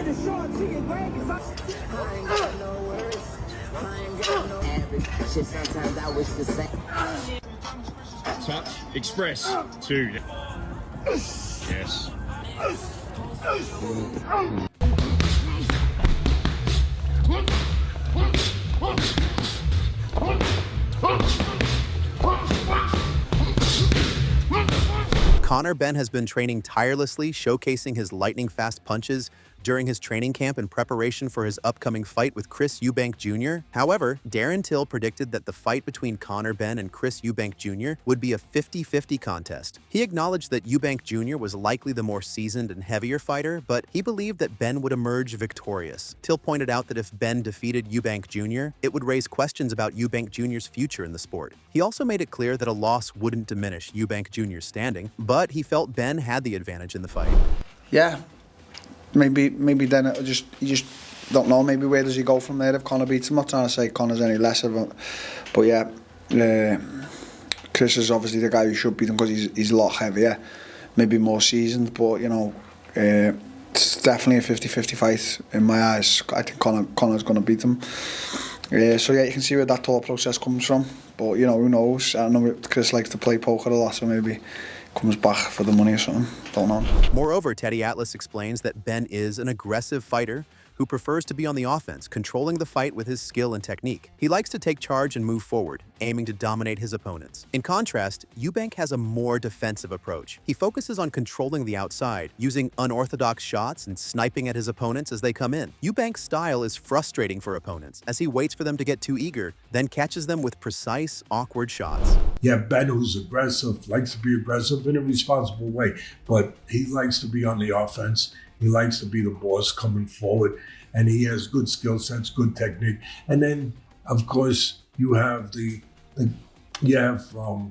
get the short chicken, Greg, 'cause I ain't got no worries. I ain't got no average shit. Sometimes I wish the same. Touch, express, 2. Yes. Conor Benn has been training tirelessly, showcasing his lightning-fast punches during his training camp in preparation for his upcoming fight with Chris Eubank Jr. However, Darren Till predicted that the fight between Conor Benn and Chris Eubank Jr. would be a 50-50 contest. He acknowledged that Eubank Jr. was likely the more seasoned and heavier fighter, but he believed that Benn would emerge victorious. Till pointed out that if Benn defeated Eubank Jr., it would raise questions about Eubank Jr.'s future in the sport. He also made it clear that a loss wouldn't diminish Eubank Jr.'s standing, but he felt Benn had the advantage in the fight. Yeah. Maybe then you just don't know. Maybe where does he go from there if Conor beats him? I'm not trying to say Conor's any lesser, but yeah, Chris is obviously the guy who should beat him because he's a lot heavier, maybe more seasoned. But you know, it's definitely a 50-50 fight in my eyes. I think Conor's going to beat him. So yeah, you can see where that thought process comes from. But you know, who knows? I know Chris likes to play poker a lot, so maybe comes back for the money or something. Don't know. Moreover, Teddy Atlas explains that Benn is an aggressive fighter who prefers to be on the offense, controlling the fight with his skill and technique. He likes to take charge and move forward, aiming to dominate his opponents. In contrast, Eubank has a more defensive approach. He focuses on controlling the outside, using unorthodox shots and sniping at his opponents as they come in. Eubank's style is frustrating for opponents, as he waits for them to get too eager, then catches them with precise, awkward shots. Yeah, Ben, who's aggressive, likes to be aggressive in a responsible way, but he likes to be on the offense. He likes to be the boss coming forward, and he has good skill sets, good technique. And then, of course, you have Eubank,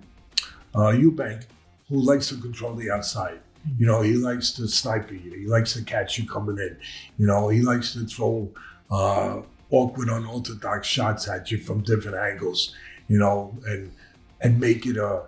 who likes to control the outside. You know, he likes to snipe you. He likes to catch you coming in. You know, he likes to throw awkward, unorthodox shots at you from different angles. You know, and make it a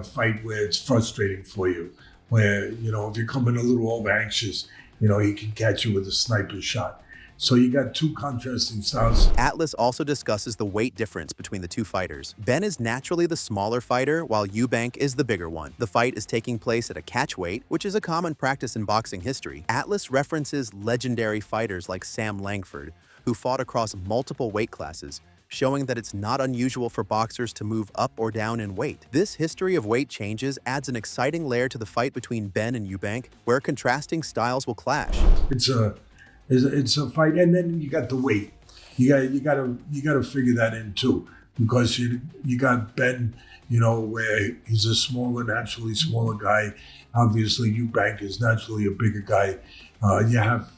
fight where it's frustrating for you. Where, you know, if you're coming a little over anxious, you know, he can catch you with a sniper shot. So you got two contrasting styles. Atlas also discusses the weight difference between the two fighters. Benn is naturally the smaller fighter, while Eubank is the bigger one. The fight is taking place at a catch weight, which is a common practice in boxing history. Atlas references legendary fighters like Sam Langford, who fought across multiple weight classes, showing that it's not unusual for boxers to move up or down in weight. This history of weight changes adds an exciting layer to the fight between Benn and Eubank, where contrasting styles will clash. It's a fight, and then you got the weight. You got to figure that in too, because you got Benn, you know, where he's a naturally smaller guy. Obviously, Eubank is naturally a bigger guy. You have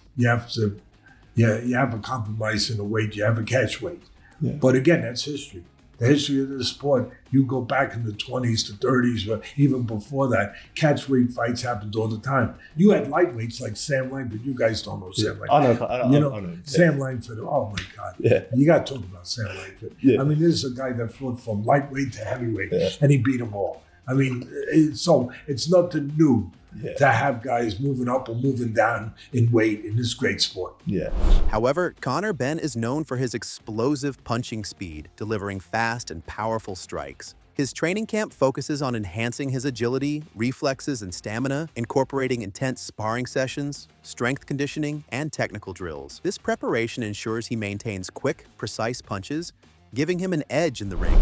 a compromise in the weight. You have a catch weight. Yeah. But again, that's history. The history of the sport, you go back in the 20s to 30s, or even before that, catchweight fights happened all the time. You had lightweights like Sam Langford. You guys don't know Sam Langford. I know. Sam Langford, oh my God. Yeah. You got to talk about Sam Langford. Yeah. I mean, this is a guy that fought from lightweight to heavyweight, and he beat them all. I mean, so it's nothing new. Yeah. To have guys moving up or moving down in weight in this great sport. Yeah. However, Conor Benn is known for his explosive punching speed, delivering fast and powerful strikes. His training camp focuses on enhancing his agility, reflexes, and stamina, incorporating intense sparring sessions, strength conditioning, and technical drills. This preparation ensures he maintains quick, precise punches, giving him an edge in the ring.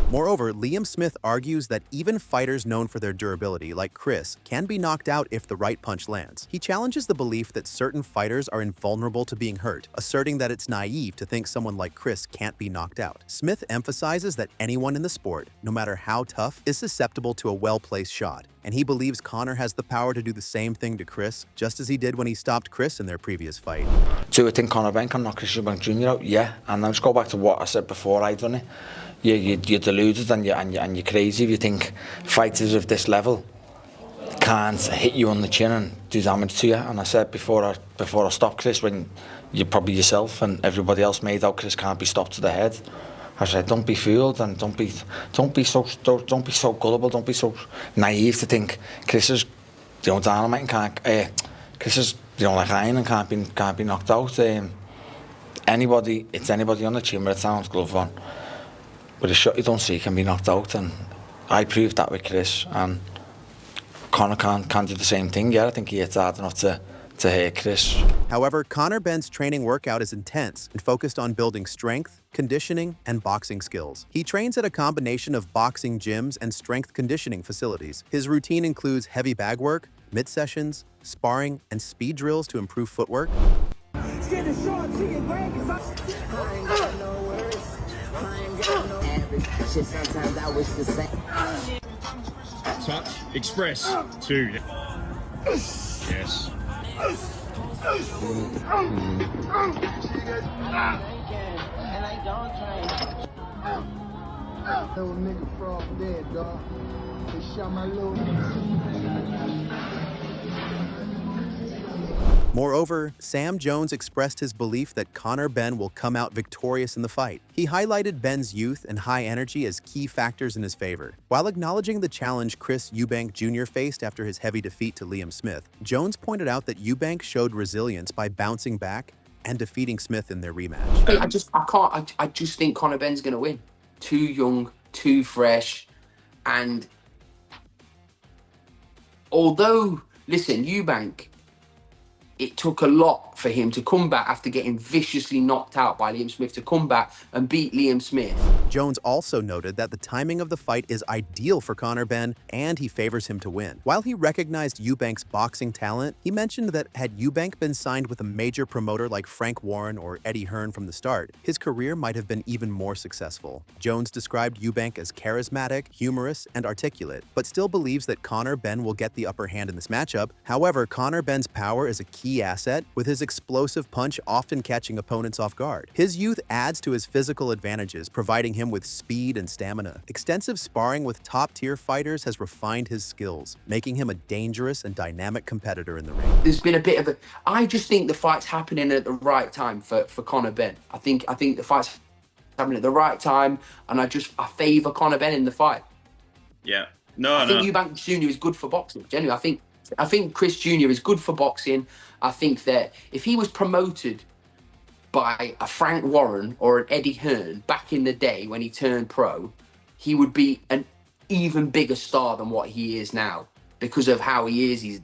Moreover, Liam Smith argues that even fighters known for their durability, like Chris, can be knocked out if the right punch lands. He challenges the belief that certain fighters are invulnerable to being hurt, asserting that it's naive to think someone like Chris can't be knocked out. Smith emphasizes that anyone in the sport, no matter how tough, is susceptible to a well-placed shot. and he believes Conor has the power to do the same thing to Chris, just as he did when he stopped Chris in their previous fight. Do I think Conor Benn can knock Chris Eubank Jr. out? Yeah, and I'll just go back to what I said before I done it. You're deluded and you're crazy if you think fighters of this level can't hit you on the chin and do damage to you. And I said before I stopped Chris, when you probably yourself and everybody else made out Chris can't be stopped to the head. I said, don't be fooled and don't be so gullible, don't be so naive to think Chris is, dynamite and can't. Chris is, like iron and can't be knocked out. It's anybody on the chin with a sound glove on. With a shot you don't see can be knocked out, and I proved that with Chris. And Conor can do the same thing. Yeah, I think he hits hard enough to hurt Chris. However, Conor Benn's training workout is intense and focused on building strength, conditioning, and boxing skills. He trains at a combination of boxing gyms and strength conditioning facilities. His routine includes heavy bag work, mitt sessions, sparring, and speed drills to improve footwork. Sometimes I wish the same. Touch, express, 2. Yes. Little nigga frog dead, dog. They shot my little Moreover, Sam Jones expressed his belief that Conor Benn will come out victorious in the fight. He highlighted Benn's youth and high energy as key factors in his favor. While acknowledging the challenge Chris Eubank Jr. faced after his heavy defeat to Liam Smith, Jones pointed out that Eubank showed resilience by bouncing back and defeating Smith in their rematch. I just think Conor Benn's going to win. Too young, too fresh, and although, listen, Eubank, it took a lot for him to come back after getting viciously knocked out by Liam Smith to come back and beat Liam Smith. Jones also noted that the timing of the fight is ideal for Conor Benn and he favors him to win. While he recognized Eubank's boxing talent, he mentioned that had Eubank been signed with a major promoter like Frank Warren or Eddie Hearn from the start, his career might have been even more successful. Jones described Eubank as charismatic, humorous, and articulate, but still believes that Conor Benn will get the upper hand in this matchup. However, Conor Benn's power is a key asset, with his explosive punch often catching opponents off guard. His youth adds to his physical advantages, providing him with speed and stamina. Extensive sparring with top-tier fighters has refined his skills, making him a dangerous and dynamic competitor in the ring. There's been a bit of a... I just think the fight's happening at the right time for Conor Benn. I think the fight's happening at the right time, and I favour Conor Benn in the fight. Yeah. I think Eubank Jr. is good for boxing. Genuinely, I think Chris Jr. is good for boxing. I think that if he was promoted by a Frank Warren or an Eddie Hearn back in the day when he turned pro, he would be an even bigger star than what he is now because of how he is. He's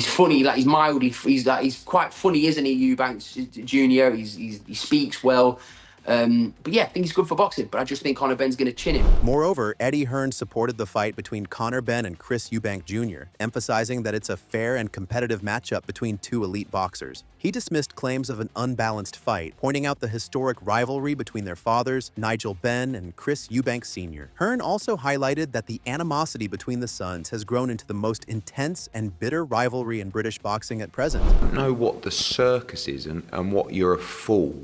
funny, like he's quite funny, isn't he, Eubank Jr.? He speaks well. But yeah, I think he's good for boxing, but I just think Conor Benn's going to chin him. Moreover, Eddie Hearn supported the fight between Conor Benn and Chris Eubank Jr., emphasizing that it's a fair and competitive matchup between two elite boxers. He dismissed claims of an unbalanced fight, pointing out the historic rivalry between their fathers, Nigel Benn and Chris Eubank Sr. Hearn also highlighted that the animosity between the sons has grown into the most intense and bitter rivalry in British boxing at present. I don't know what the circus is and what you're a fool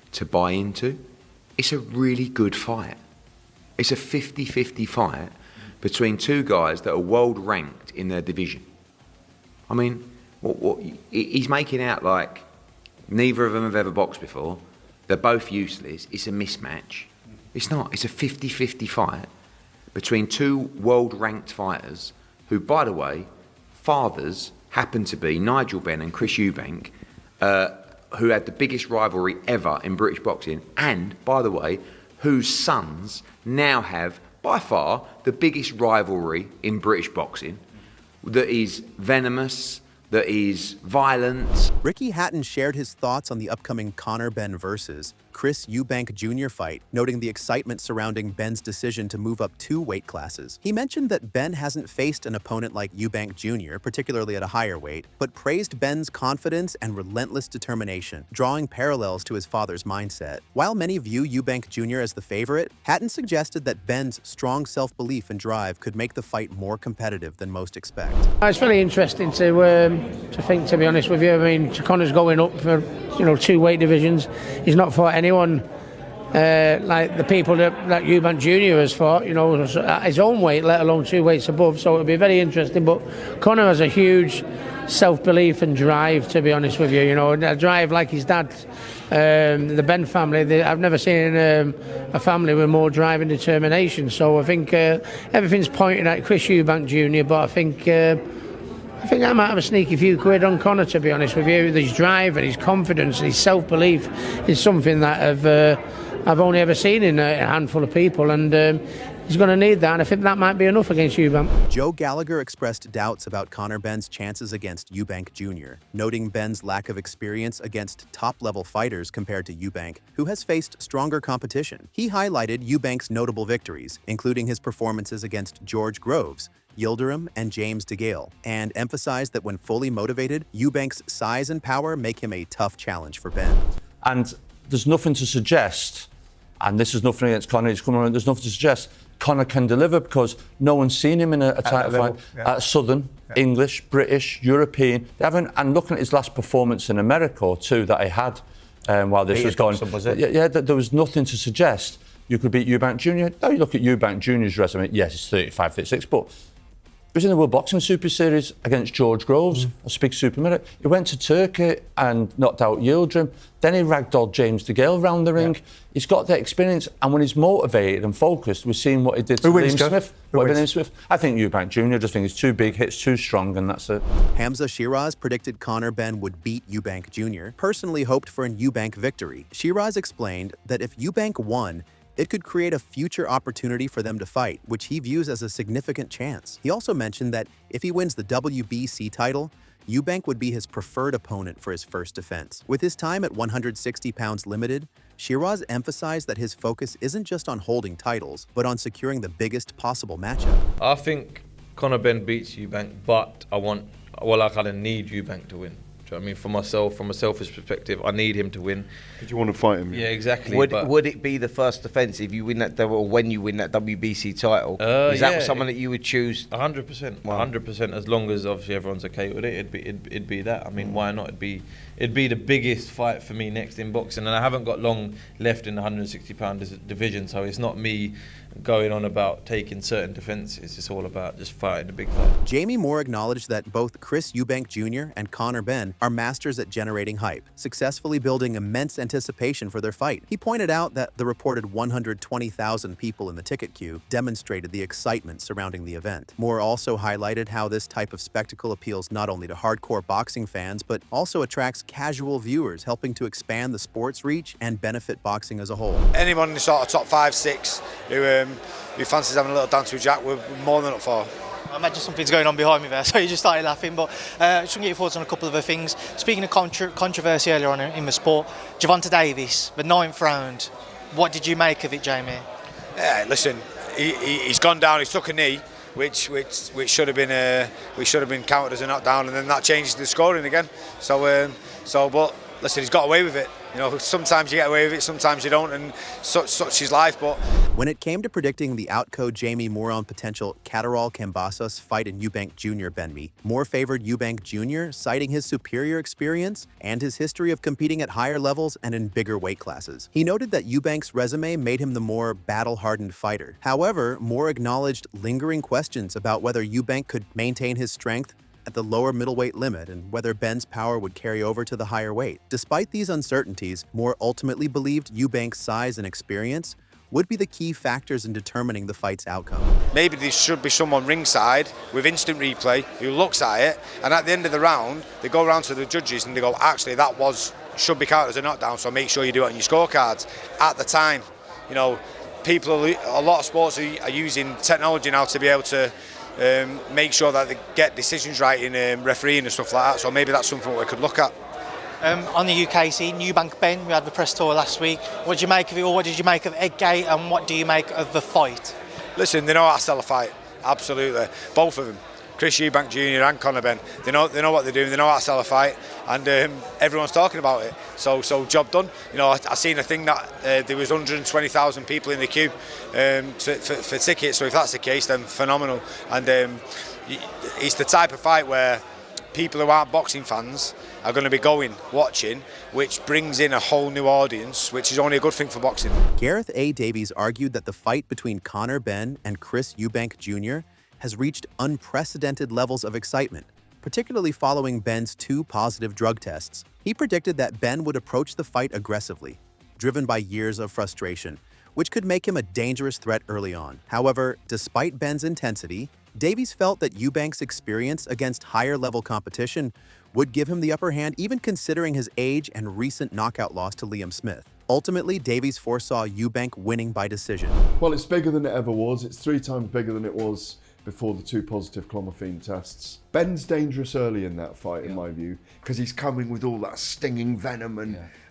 to buy into. It's a really good fight. It's a 50-50 fight between two guys that are world ranked in their division. I mean, he's making out like neither of them have ever boxed before. They're both useless. It's a mismatch. It's not. It's a 50-50 fight between two world ranked fighters who, by the way, fathers happen to be Nigel Benn and Chris Eubank, who had the biggest rivalry ever in British boxing, and, by the way, whose sons now have, by far, the biggest rivalry in British boxing, that is venomous, that is violent. Ricky Hatton shared his thoughts on the upcoming Conor Benn versus. Chris Eubank Jr. fight, noting the excitement surrounding Benn's decision to move up 2 weight classes. He mentioned that Ben hasn't faced an opponent like Eubank Jr., particularly at a higher weight, but praised Ben's confidence and relentless determination, drawing parallels to his father's mindset. While many view Eubank Jr. as the favorite, Hatton suggested that Ben's strong self-belief and drive could make the fight more competitive than most expect. It's very interesting to think, to be honest with you. I mean, Conor's going up for 2 weight divisions. He's not fought anyone like the people that Eubank Jr. has fought, at his own weight, let alone 2 weights above. So it'll be very interesting. But Conor has a huge self-belief and drive, to be honest with you. A drive like his dad. The Benn family, I've never seen a family with more drive and determination. So I think everything's pointing at Chris Eubank Jr. But I think I might have a sneaky few quid on Conor, to be honest with you. His drive and his confidence and his self-belief is something that I've only ever seen in a handful of people, and he's going to need that, and I think that might be enough against Eubank. Joe Gallagher expressed doubts about Conor Benn's chances against Eubank Jr., noting Benn's lack of experience against top-level fighters compared to Eubank, who has faced stronger competition. He highlighted Eubank's notable victories, including his performances against George Groves, Yildirim, and James DeGale, and emphasized that when fully motivated, Eubank's size and power make him a tough challenge for Benn. And there's nothing to suggest, and this is nothing against Conor, he's coming around, there's nothing to suggest Conor can deliver, because no one's seen him in a title fight at Southern, English, British, European. They haven't, and looking at his last performance in America or 2 that he had while this was going, there was nothing to suggest you could beat Eubank Jr. Now you look at Eubank Jr.'s resume, yes, it's 35, 36, but he was in the World Boxing Super Series against George Groves, a big super middle. He went to Turkey and knocked out Yildirim. Then he ragdolled James DeGale round the ring. He's got that experience, and when he's motivated and focused, we're seeing what he did to Liam Smith. I think Eubank Jr. I just think he's too big, hits too strong, and that's it. Hamza Shiraz predicted Conor Benn would beat Eubank Jr., personally hoped for an Eubank victory. Shiraz explained that if Eubank won, it could create a future opportunity for them to fight, which he views as a significant chance. He also mentioned that if he wins the WBC title, Eubank would be his preferred opponent for his first defense. With his time at 160 pounds limited, Shiraz emphasized that his focus isn't just on holding titles, but on securing the biggest possible matchup. I think Conor Benn beats Eubank, but I kind of need Eubank to win. Do you know what I mean? For myself, from a selfish perspective, I need him to win. Did you want to fight him? Yeah, exactly. Would it be the first defence if you win that, or when you win that WBC title? Is that someone that you would choose? 100%. 100%. As long as obviously everyone's okay with it, it'd be that. I mean, why not? It'd be the biggest fight for me next in boxing, and I haven't got long left in the 160-pound division, so it's not me going on about taking certain defences. It's all about just fighting the big fight. Jamie Moore acknowledged that both Chris Eubank Jr. and Conor Benn are masters at generating hype, successfully building immense anticipation for their fight. He pointed out that the reported 120,000 people in the ticket queue demonstrated the excitement surrounding the event. Moore also highlighted how this type of spectacle appeals not only to hardcore boxing fans, but also attracts casual viewers, helping to expand the sport's reach and benefit boxing as a whole. Anyone in the sort of top 5, 6 who fancies having a little dance with Jack, we're more than up for. I imagine something's going on behind me there, so you just started laughing. But I just want to get your thoughts on a couple of other things. Speaking of controversy earlier on in the sport, Gervonta Davis, the 9th round. What did you make of it, Jamie? Yeah, listen, he's gone down. He's took a knee, which should have been counted as a knockdown, and then that changes the scoring again. But listen, he's got away with it. You know, sometimes you get away with it, sometimes you don't, and such is life. But when it came to predicting the outcode Jamie Moore on potential Catterall Cambasos fight in Eubank Jr. Benby, Moore favored Eubank Jr., citing his superior experience and his history of competing at higher levels and in bigger weight classes. He noted that Eubank's resume made him the more battle-hardened fighter. However, Moore acknowledged lingering questions about whether Eubank could maintain his strength at the lower middleweight limit and whether Benn's power would carry over to the higher weight. Despite these uncertainties, Moore ultimately believed Eubank's size and experience would be the key factors in determining the fight's outcome. Maybe there should be someone ringside with instant replay who looks at it, and at the end of the round, they go around to the judges and they go, actually, that should be counted as a knockdown, so make sure you do it on your scorecards. At the time, you know, a lot of sports are using technology now to be able to make sure that they get decisions right in refereeing and stuff like that. So maybe that's something we could look at. On the UK scene, Eubank Ben, we had the press tour last week. What did you make of it, or what did you make of Eggate, and what do you make of the fight? Listen, they know how to sell a fight, absolutely. Both of them, Chris Eubank Jr. and Conor Benn. They know what they're doing. They know how to sell a fight, and everyone's talking about it. So job done. You know, I seen a thing that there was 120,000 people in the queue for tickets. So if that's the case, then phenomenal. And it's the type of fight where people who aren't boxing fans are going to be watching, which brings in a whole new audience, which is only a good thing for boxing. Gareth A. Davies argued that the fight between Conor Benn and Chris Eubank Jr. has reached unprecedented levels of excitement, particularly following Benn's 2 positive drug tests. He predicted that Benn would approach the fight aggressively, driven by years of frustration, which could make him a dangerous threat early on. However, despite Benn's intensity, Davies felt that Eubank's experience against higher-level competition would give him the upper hand, even considering his age and recent knockout loss to Liam Smith. Ultimately, Davies foresaw Eubank winning by decision. Well, it's bigger than it ever was. It's 3 times bigger than it was before the 2 positive clomiphene tests. Ben's dangerous early in that fight, in my view, because he's coming with all that stinging venom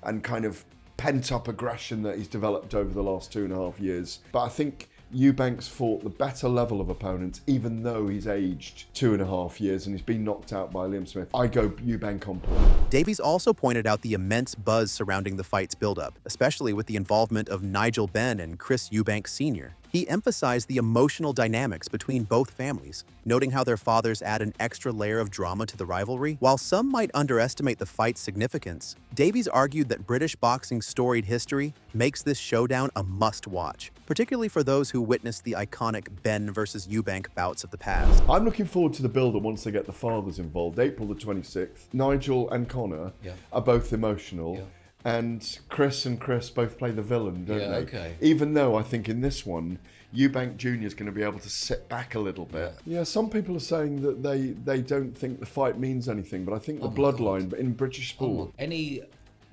and kind of pent-up aggression that he's developed over the last 2.5 years. But I think Eubank's fought the better level of opponents, even though he's aged 2.5 years and he's been knocked out by Liam Smith. I go Eubank on point. Davies also pointed out the immense buzz surrounding the fight's buildup, especially with the involvement of Nigel Benn and Chris Eubank Sr. He emphasized the emotional dynamics between both families, noting how their fathers add an extra layer of drama to the rivalry. While some might underestimate the fight's significance, Davies argued that British boxing's storied history makes this showdown a must-watch, particularly for those who witnessed the iconic Benn versus Eubank bouts of the past. I'm looking forward to the build-up once they get the fathers involved. April the 26th, Nigel and Conor are both emotional. And Chris both play the villain, don't they? Okay. Even though I think in this one, Eubank Jr. is going to be able to sit back a little bit. Yeah, some people are saying that they don't think the fight means anything, but I think the bloodline in British sport. Any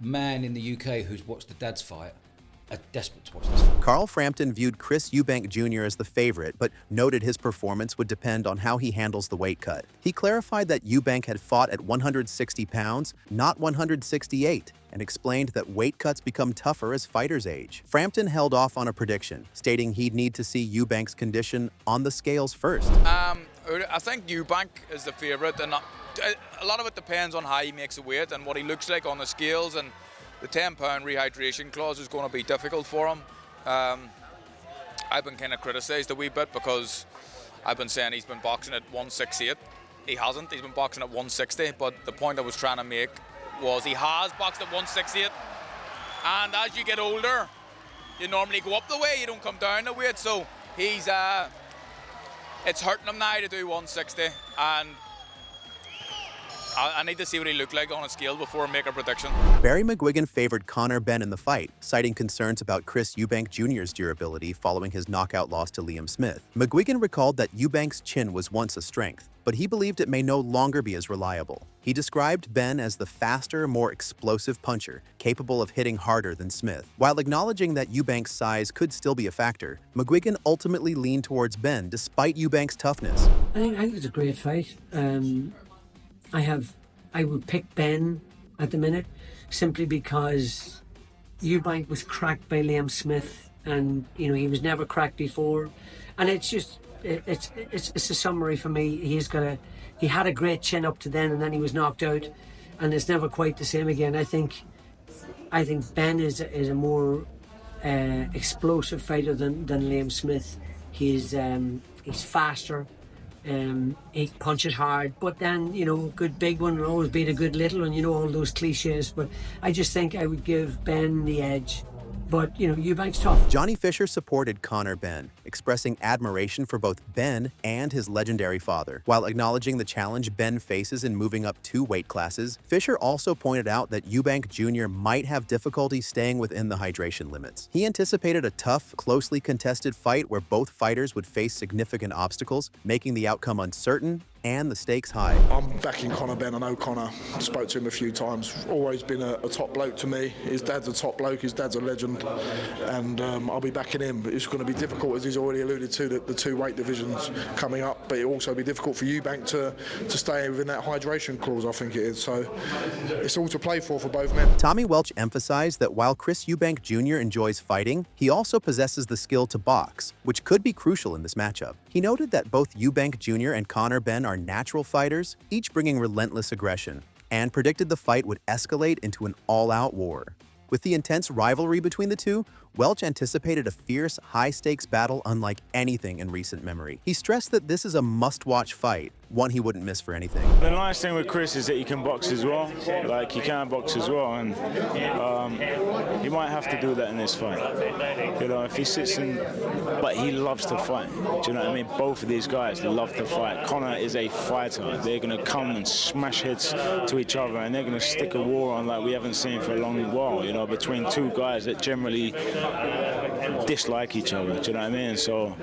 man in the UK who's watched the Dads fight are desperate to watch this fight. Carl Frampton viewed Chris Eubank Jr. as the favorite, but noted his performance would depend on how he handles the weight cut. He clarified that Eubank had fought at 160 pounds, not 168, and explained that weight cuts become tougher as fighters age. Frampton held off on a prediction, stating he'd need to see Eubank's condition on the scales first. I think Eubank is the favourite, and a lot of it depends on how he makes the weight and what he looks like on the scales, and the 10-pound rehydration clause is going to be difficult for him. I've been kind of criticised a wee bit because I've been saying he's been boxing at 168. He hasn't, he's been boxing at 160, but the point I was trying to make was he has boxed at 168, and as you get older you normally go up the weight, you don't come down the weight, so he's it's hurting him now to do 160, and I need to see what he looked like on a scale before I make a prediction. Barry McGuigan favored Conor Benn in the fight, citing concerns about Chris Eubank Jr.'s durability following his knockout loss to Liam Smith. McGuigan recalled that Eubank's chin was once a strength, but he believed it may no longer be as reliable. He described Benn as the faster, more explosive puncher, capable of hitting harder than Smith. While acknowledging that Eubank's size could still be a factor, McGuigan ultimately leaned towards Benn despite Eubank's toughness. I think it's a great fight. I would pick Benn at the minute, simply because Eubank was cracked by Liam Smith, and he was never cracked before, and it's a summary for me. He had a great chin up to then, and then he was knocked out, and it's never quite the same again. I think Benn is a more explosive fighter than Liam Smith. He's faster. He punches hard, but then good big one will always beat a good little one, all those cliches. But I just think I would give Benn the edge. But Eubank's tough. Johnny Fisher supported Conor Benn, expressing admiration for both Benn and his legendary father. While acknowledging the challenge Benn faces in moving up 2 weight classes, Fisher also pointed out that Eubank Jr. might have difficulty staying within the hydration limits. He anticipated a tough, closely contested fight where both fighters would face significant obstacles, making the outcome uncertain and the stakes high. I'm backing Conor Benn. I know Conor, spoke to him a few times. Always been a top bloke to me. His dad's a top bloke, his dad's a legend, and I'll be backing him. But it's going to be difficult, as he's already alluded to, the two weight divisions coming up, but it'll also be difficult for Eubank to stay within that hydration clause, I think it is. So it's all to play for both men. Tommy Welch emphasized that while Chris Eubank Jr. enjoys fighting, he also possesses the skill to box, which could be crucial in this matchup. He noted that both Eubank Jr. and Conor Benn are natural fighters, each bringing relentless aggression, and predicted the fight would escalate into an all-out war. With the intense rivalry between the two, Welch anticipated a fierce, high-stakes battle unlike anything in recent memory. He stressed that this is a must-watch fight, one he wouldn't miss for anything. The nice thing with Chris is that he can box as well. Like, he can box as well, and he might have to do that in this fight. You know, if he sits in... But he loves to fight. Do you know what I mean? Both of these guys love to fight. Conor is a fighter. They're going to come and smash heads to each other, and they're going to stick a war on like we haven't seen for a long while, you know, between two guys that generally dislike each other, do you know what I mean? So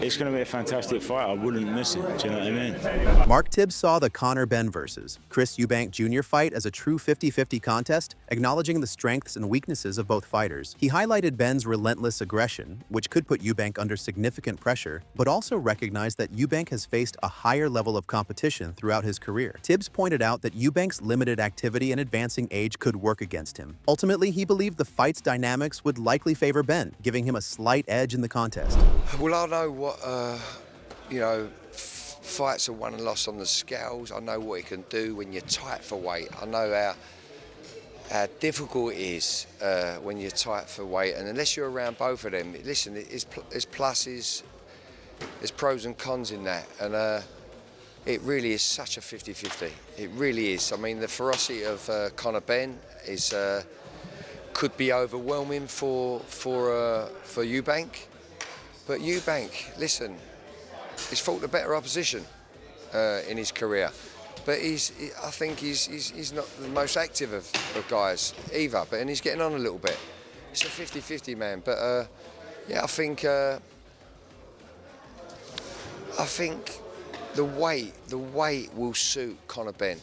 it's going to be a fantastic fight. I wouldn't miss it, do you know what I mean? Mark Tibbs saw the Conor Benn versus Chris Eubank Jr. fight as a true 50-50 contest, acknowledging the strengths and weaknesses of both fighters. He highlighted Benn's relentless aggression, which could put Eubank under significant pressure, but also recognized that Eubank has faced a higher level of competition throughout his career. Tibbs pointed out that Eubank's limited activity and advancing age could work against him. Ultimately, he believed the fight's dynamics would likely favor Benn, giving him a slight edge in the contest. Well, I know what, you know, fights are won and lost on the scales. I know what he can do when you're tight for weight. I know how difficult it is when you're tight for weight, and unless you're around both of them, listen, there's pluses, there's pros and cons in that, and it really is such a 50-50. It really is. I mean, the ferocity of Conor Benn is could be overwhelming for Eubank, but Eubank, listen, he's fought a better opposition in his career, but I think he's not the most active of guys either, and he's getting on a little bit. It's a 50-50, man, but yeah, I think the weight will suit Conor Benn,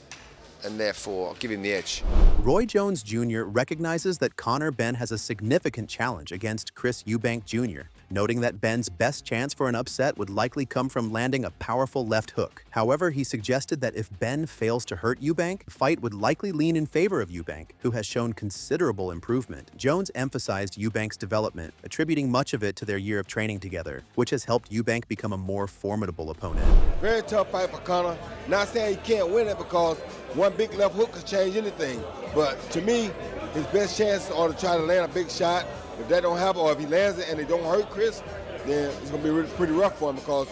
and therefore I'll give him the edge. Roy Jones Jr. recognizes that Conor Benn has a significant challenge against Chris Eubank Jr., noting that Benn's best chance for an upset would likely come from landing a powerful left hook. However, he suggested that if Benn fails to hurt Eubank, the fight would likely lean in favor of Eubank, who has shown considerable improvement. Jones emphasized Eubank's development, attributing much of it to their year of training together, which has helped Eubank become a more formidable opponent. Very tough fight for Conor. Not saying he can't win it, because one big left hook could change anything. But to me, his best chance are to try to land a big shot. If that don't happen, or if he lands it and it don't hurt Chris, then it's going to be pretty rough for him, because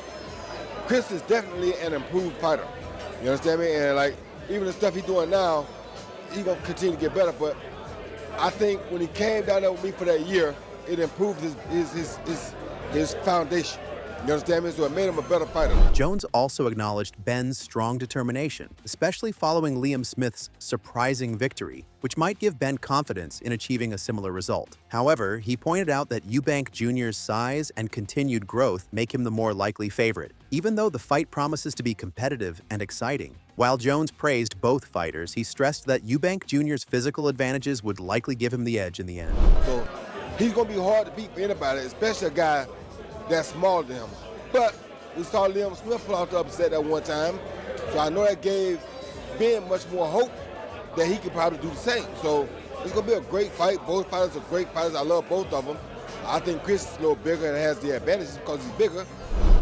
Chris is definitely an improved fighter. You understand me? And like, even the stuff he's doing now, he's going to continue to get better. But I think when he came down there with me for that year, it improved his foundation. You understand me? So it made him a better fighter. Jones also acknowledged Benn's strong determination, especially following Liam Smith's surprising victory, which might give Benn confidence in achieving a similar result. However, he pointed out that Eubank Jr.'s size and continued growth make him the more likely favorite, even though the fight promises to be competitive and exciting. While Jones praised both fighters, he stressed that Eubank Jr.'s physical advantages would likely give him the edge in the end. So he's going to be hard to beat for anybody, especially a guy that's smaller than him. But we saw Liam Smith pull out the upset that one time, so I know that gave Ben much more hope that he could probably do the same. So it's going to be a great fight. Both fighters are great fighters. I love both of them. I think Chris is a little bigger and has the advantages because he's bigger.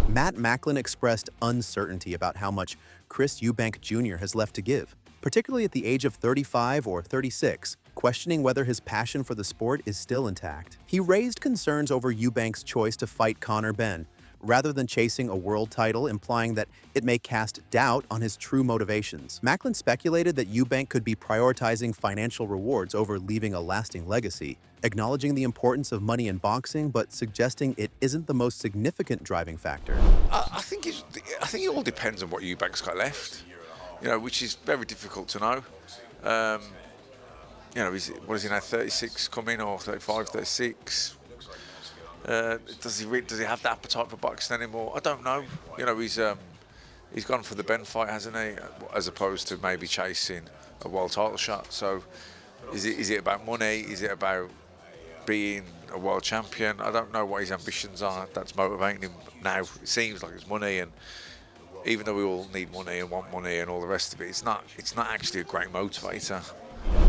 Matt Macklin expressed uncertainty about how much Chris Eubank Jr. has left to give, particularly at the age of 35 or 36, questioning whether his passion for the sport is still intact. He raised concerns over Eubank's choice to fight Conor Benn, rather than chasing a world title, implying that it may cast doubt on his true motivations. Macklin speculated that Eubank could be prioritizing financial rewards over leaving a lasting legacy, acknowledging the importance of money in boxing, but suggesting it isn't the most significant driving factor. I think it all depends on what Eubank's got left, you know, which is very difficult to know. You know, what is he now, 36 coming, or 35, 36? Does he have the appetite for boxing anymore? I don't know. You know, he's he's gone for the Benn fight, hasn't he? As opposed to maybe chasing a world title shot. So is it about money? Is it about being a world champion? I don't know what his ambitions are. That's motivating him now. It seems like it's money, and even though we all need money and want money and all the rest of it, it's not actually a great motivator.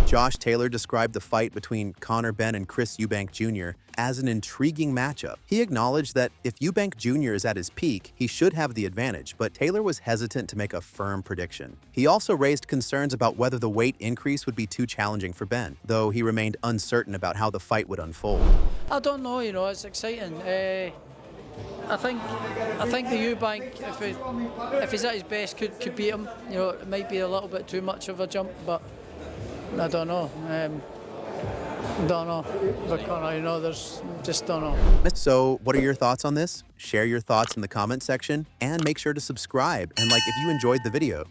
Josh Taylor described the fight between Conor Benn and Chris Eubank Jr. as an intriguing matchup. He acknowledged that if Eubank Jr. is at his peak, he should have the advantage, but Taylor was hesitant to make a firm prediction. He also raised concerns about whether the weight increase would be too challenging for Benn, though he remained uncertain about how the fight would unfold. I don't know, it's exciting. I think the Eubank, if he's at his best, could beat him. It might be a little bit too much of a jump, but I don't know. Don't know. But Conor, there's just don't know. So, what are your thoughts on this? Share your thoughts in the comment section and make sure to subscribe and like if you enjoyed the video.